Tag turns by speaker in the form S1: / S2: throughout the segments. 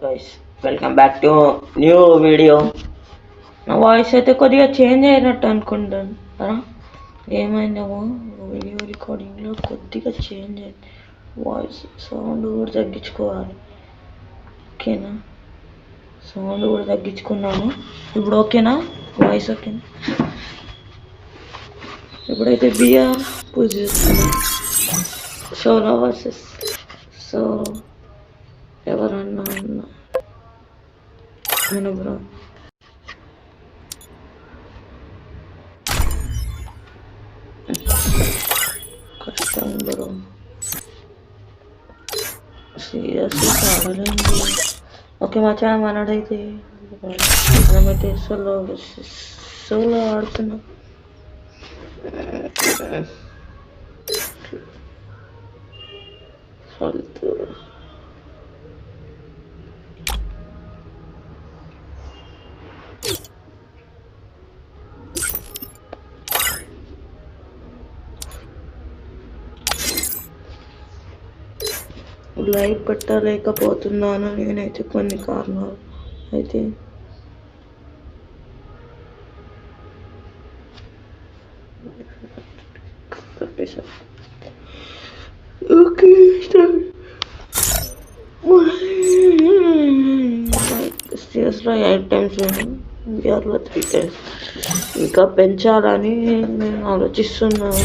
S1: Guys, welcome back to new video. నా voice అయితే కొద్దిగా చేంజ్ అయినట్టు అనుకుంటాను కదా. ఏమైందేమో వీడియో రికార్డింగ్లో కొద్దిగా చేంజ్ అయింది. వాయిస్ సౌండ్ కూడా తగ్గించుకోవాలి. ఓకేనా, సౌండ్ కూడా తగ్గించుకున్నాను. ఇప్పుడు ఓకేనా, వాయిస్ ఓకేనా? ఇప్పుడైతే బిఆర్ పూజ చేస్తున్నాను. సోలో వర్సెస్ సో ఎవరన్నా మన బ్రో కష్టం బ్రో, సీరియస్లీ చాలండి. ఓకే మచ్చా, మనడైతే మనమైతే సోలో ఆడుతున్నాం. ఫాల్తూ లైవ్ పెట్టలేకపోతున్నాను నేనైతే కొన్ని కారణాలు అయితే. ఓకే సీరియస్లో 8 టైమ్స్ బిఆర్లో 3 టైమ్స్ ఇంకా పెంచాలని నేను ఆలోచిస్తున్నాను.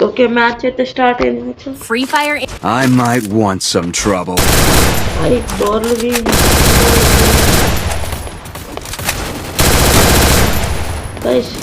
S1: ఓకే, మ్యాచ్ అయితే స్టార్ట్ అయింది.
S2: Free Fire.
S3: I might want some trouble.
S1: అయి డోర్లు guys.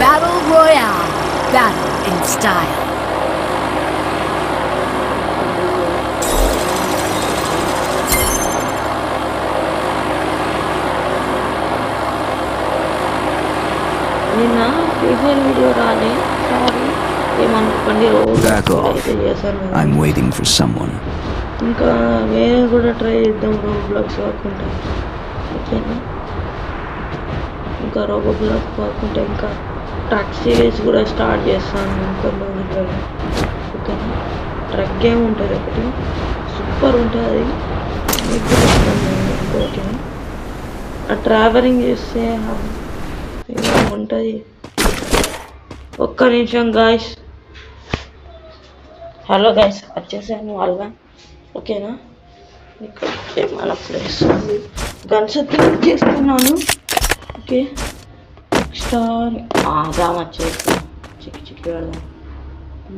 S2: Battle Royale. Battle in style.
S1: నిన్న ఫ్రీ ఫైర్ వీడియో రాలే, సారీ ఏమనుకోండి.
S3: Back off.
S1: చేశాను.
S3: I'm waiting for someone.
S1: ఇంకా వేరే కూడా ట్రై చేద్దాం, రోబ్లాక్స్ కాకుండా. ఓకేనా, ఇంకా రోబ్లాక్స్ కాకుండా ఇంకా ట్రక్ సిరీస్ కూడా స్టార్ట్ చేస్తాను కొన్ని రోజులలో. ఓకేనా, ట్రక్ గేమ్ ఉంటుంది ఒకటి, సూపర్ ఉంటుంది అది. మీకు కూడా ఇస్తాను నేను. ఓకేనా, ఆ ట్రావెలింగ్ చేస్తే ఉంటుంది. ఒక్క నిమిషం గాయస్. హలో గాయస్, వచ్చేసాను వాళ్ళ. ఓకేనా, ఇక్కడ మన ప్లేస్ గన్స్ చేస్తున్నాను. ఓకే, స్టార్ రామ్ వచ్చేసి చిక్కి చిక్కి పెడదాం.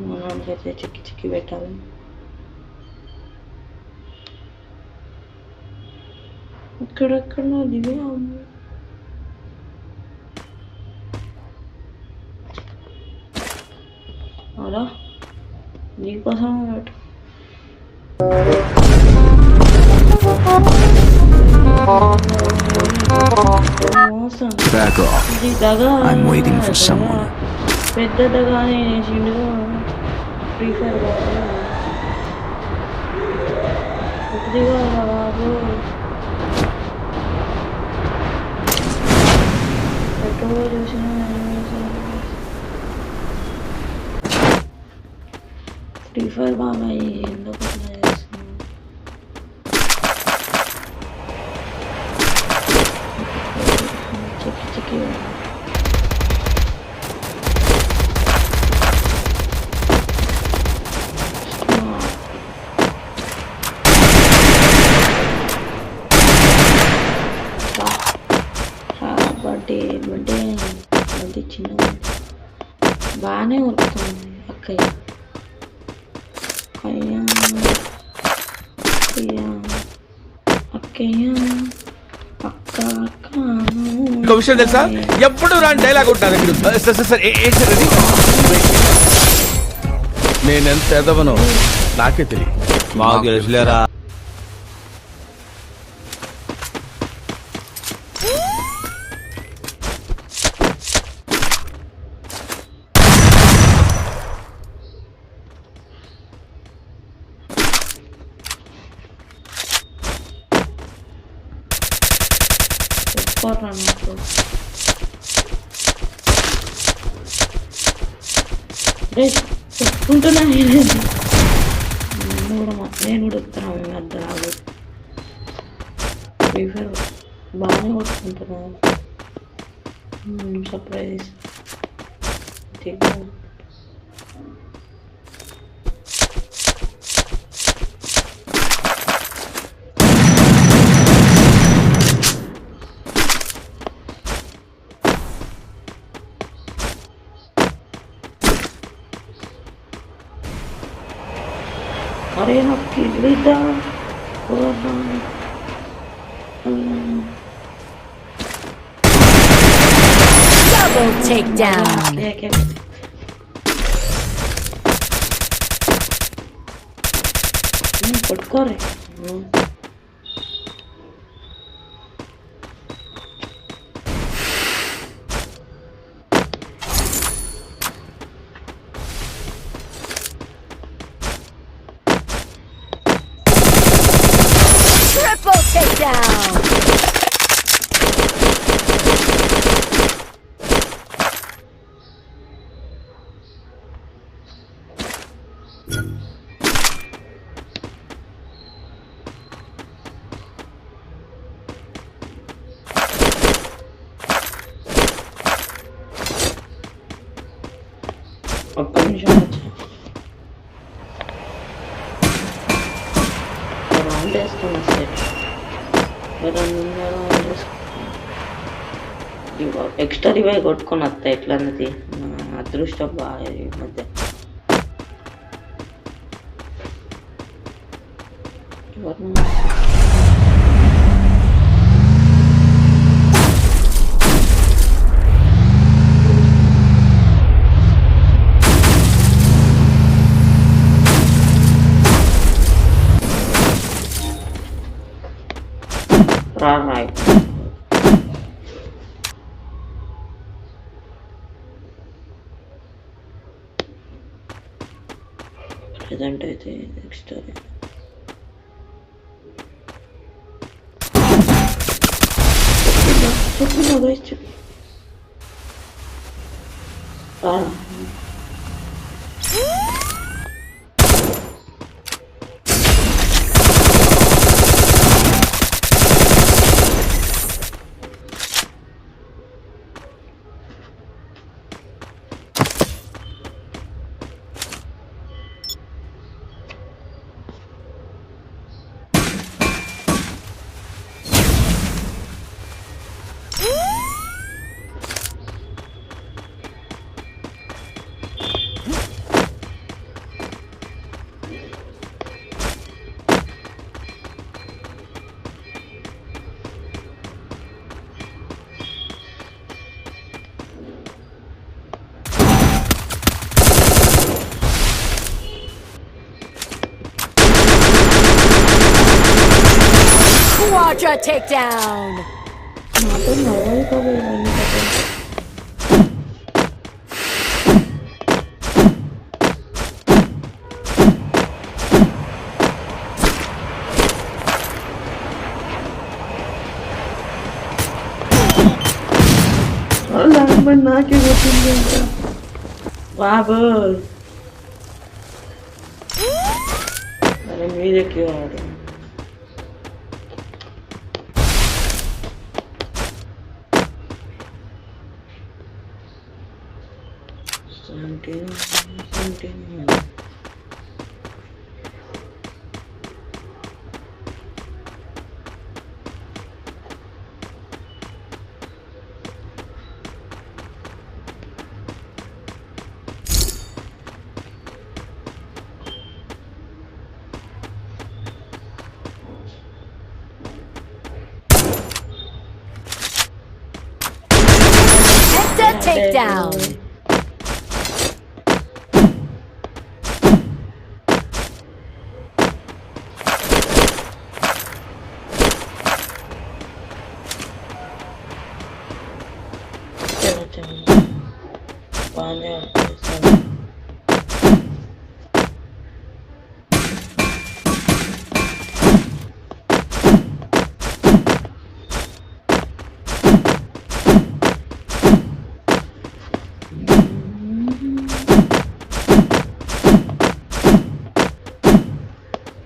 S1: మనకైతే చిక్కి చిక్కి పెట్టాలి. ఇక్కడెక్కడ దివే అలా నీకోసం పెట్టు.
S3: Back off. I'm waiting for someone.
S1: పెద్ద దగానే వేసిండు ఫ్రీ ఫైర్ కొద్దిగా బాబు. పెట్రోల్ చూసిన ఫ్రీ ఫైర్ బాగా ఎందుకు చెక్కి చెక్కి బర్త్డే బర్త్డే బర్త్డే చిన్న బాగానే వస్తుంది అక్కయ్య. అక్కయ్య అక్కయ్య
S4: నీకు విషయం తెలుసా, ఎప్పుడు రాని డైలాగ్ ఉంటాను ఇక్కడ. సార్ ఏంటి సార్ అది? నేనెంత ఎదవనో నాకే తెలియదు. మాకు తెలుసులేరా.
S1: చెప్పుకుంటున్నా నేను కూడా వస్తున్నాను. మేము అర్థం రాలేదు. ఫ్రీ ఫైర్ బాగానే కొట్టుకుంటున్నాం. సర్ప్రైజ్ అరే నాకు కిడ్లీదా
S2: Double takedown.
S1: పట్టుకోరే.
S2: Triple takedown.
S1: ఒక్క నిమిషం రౌండ్ వేసుకున్నా సెట్ ఎక్స్ట్రా రివై కొట్టుకొని వస్తా. ఎట్లా అన్నది అదృష్టం బాగా ఈ మధ్య. రాయ్ ప్రజెంట్ అయితే ఎక్స్ట్రా చెప్పు.
S2: Quadra takedown.
S1: నాకే కొట్టింది ఇంకా బాబు. అరే మీదకి వాడు
S2: takedown.
S1: బాగానే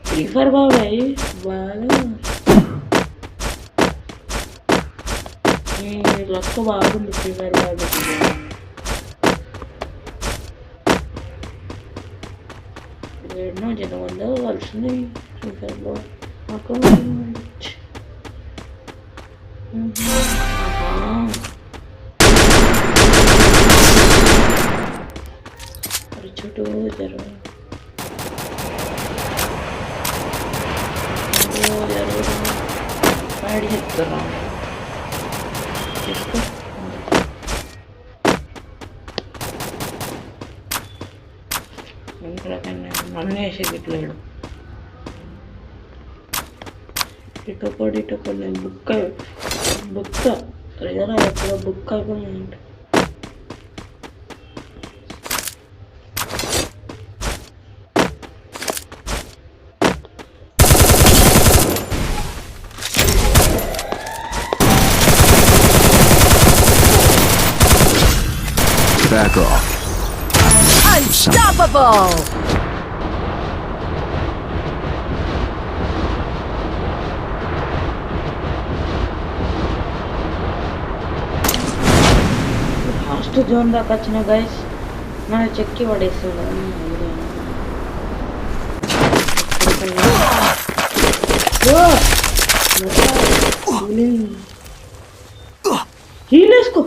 S1: ప్రిఫర్ బాబాయ్ బాగా లక్క బాగుంది ప్రిఫర్ బాబాయ్ ఎన్నో జనం అందరూ కలిసింది ప్రిఫర్ బాబాయ్ నాకు చుట్టూ జరుగు వాడి చెప్తున్నా తీసుకో నన్ను వేసేది ఇట్లేడు ఇటుకోడి నేను బుక్క రియల్ ఎప్పుడు బుక్ అయిపోయిందంట
S3: Back off.
S2: Unstoppable!
S1: Last zone దాకా వచ్చిన గైస్ మన చెక్కి పడేస్తాడు హీలేసుకో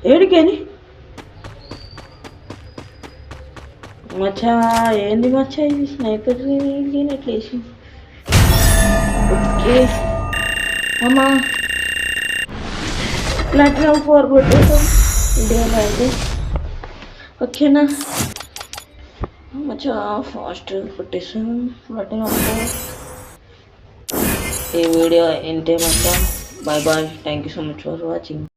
S1: ఏడికని మచ్చా ఏంది మచ్చా ఇది స్నైపర్ ఎట్లా వేసి ఓకే అమ్మా ప్లాటినం 4 కొట్టేసాం ఇండియాలో అయితే ఓకేనా మచ్చా ఫాస్ట్ కొట్టేసాం ప్లాటినం 4 ఈ వీడియో ఇంతే మచ్చా bye thank you so much for watching